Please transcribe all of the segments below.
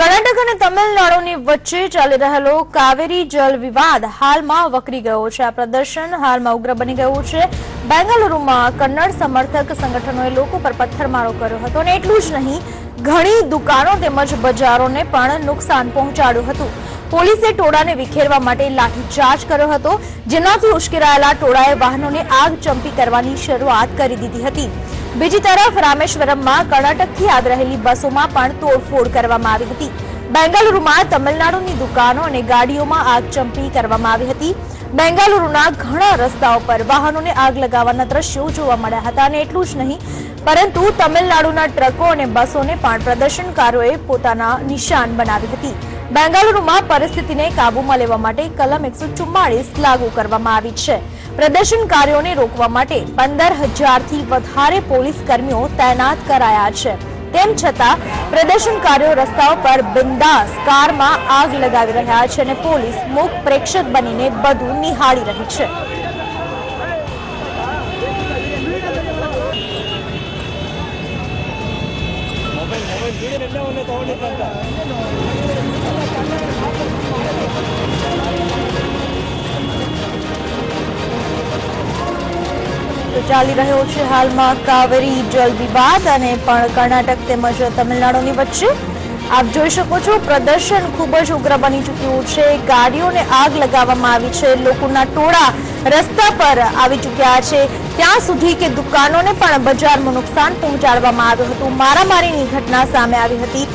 કર્ણાટક અને તમિલનાડુની વચ્ચે ચાલી રહેલો કાવેરી જળ વિવાદ હાલમાં વકરી ગયો છે। આ પ્રદર્શન હાલમાં ઉગ્ર બની ગયું છે। બેંગલુરુમાં કન્નડ સમર્થક સંગઠનોએ લોકો પર પથ્થરમારો કર્યો હતો અને એટલું જ નહીં, ઘણી દુકાનો તેમજ બજારોને પણ નુકસાન પહોંચાડ્યું હતું। પોલીસે ટોળાને વિખેરવા માટે લાઠીચાર્જ કર્યો હતો, જેનાથી ઉશ્કેરાયેલા ટોળાએ વાહનોને આગ ચંપી કરવાની શરૂઆત કરી દીધી હતી। બીજી તરફ રામેશ્વરમમાં કર્ણાટકથી આવી રહેલી બસોમાં પણ તોડફોડ કરવામાં આવી હતી। બેંગલુરુમાં તમિલનાડુની દુકાનો અને ગાડીઓમાં આગ ચંપી કરવામાં આવી હતી। બેંગલુરુના ઘણા રસ્તાઓ પર વાહનોને આગ લગાવવાના દ્રશ્યો જોવા મળ્યા હતા અને એટલું જ નહીં, પરંતુ તમિલનાડુના ટ્રકો અને બસોને પણ પ્રદર્શનકારોએ પોતાના નિશાન બનાવી હતી। બેંગલુરુમાં પરિસ્થિતિને કાબૂમાં લેવા માટે કલમ 144 લાગુ કરવામાં આવી છે। પ્રદર્શનકારીઓને રોકવા માટે 15,000થી વધારે પોલીસ કર્મીઓ તૈનાત કરાયા છે। તેમ છતાં પ્રદર્શનકારીઓ રસ્તાઓ પર બિંદાસ કારમાં આગ લગાવી રહ્યા છે અને પોલીસ મૂક પ્રેક્ષક બનીને બધું નિહાળી રહી છે। ચાલી રહ્યો છે હાલમાં કાવેરી જળ વિવાદ અને પણ કર્ણાટક તેમજ તમિલનાડુની વચ્ચે આપ જોઈ શકો છો, પ્રદર્શન ખૂબ જ ઉગ્ર બની ચૂક્યું છે। ગાડીઓને આગ લગાવવામાં આવી છે, લોકોના ટોળા રસ્તા પર આવી ચૂક્યા છે, ત્યાં સુધી કે દુકાનોને પણ બજારમાં નુકસાન પહોંચાડવામાં આવ્યું હતું। મારામારીની ઘટના સામે આવી હતી।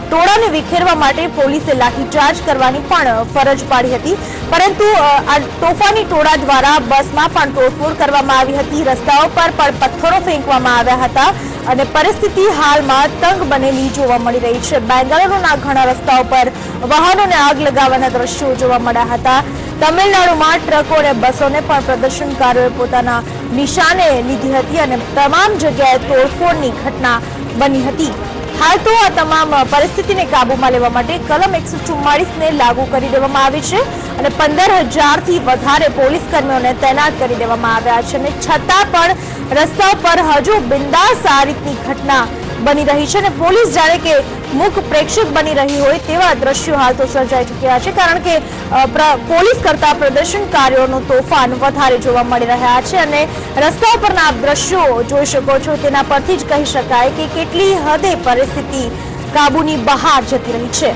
ટોળાને વિખેરવા માટે પોલીસે લાઠીચાર્જ કરવાની પણ ફરજ પાડી હતી, પરંતુ આ તોફાની ટોળા દ્વારા બસમાં પણ તોડફોડ કરવામાં આવી હતી, રસ્તાઓ પર પણ પથ્થરો ફેંકવામાં આવ્યા હતા અને પરિસ્થિતિ હાલમાં તંગ બનેલી જોવા મળી રહી છે। બેંગલુરુના ઘણા રસ્તાઓ પર વાહનોને આગ લગાવવાના દ્રશ્યો જોવા મળ્યા હતા। તમિલનાડુમાં ટ્રકો અને બસોને પણ પ્રદર્શનકારોએ પોતાના નિશાને લીધી હતી અને તમામ જગ્યાએ તોડફોડની ઘટના બની હતી। હાલ તો આ તમામ પરિસ્થિતિને કાબૂમાં લેવા માટે કલમ 144ને લાગુ કરી દેવામાં આવી છે અને 15,000થી વધારે પોલીસ કર્મીઓને તૈનાત કરી દેવામાં આવ્યા છે અને છતાં પણ રસ્તા પર હજુ બિંદાસ આ રીતની ઘટના બની રહી છે અને પોલીસ જાણે કે મૂક પ્રેક્ષક બની રહી હોય તેવા દ્રશ્યો હાલ તો સર્જાઈ ચૂક્યા છે, કારણ કે પોલીસ કરતા પ્રદર્શનકારીઓનું તોફાન વધારે જોવા મળી રહ્યા છે અને રસ્તા પરના આપ દ્રશ્યો જોઈ શકો છો, તેના પરથી જ કહી શકાય કે કેટલી હદે પરિસ્થિતિ કાબૂની બહાર જતી રહી છે।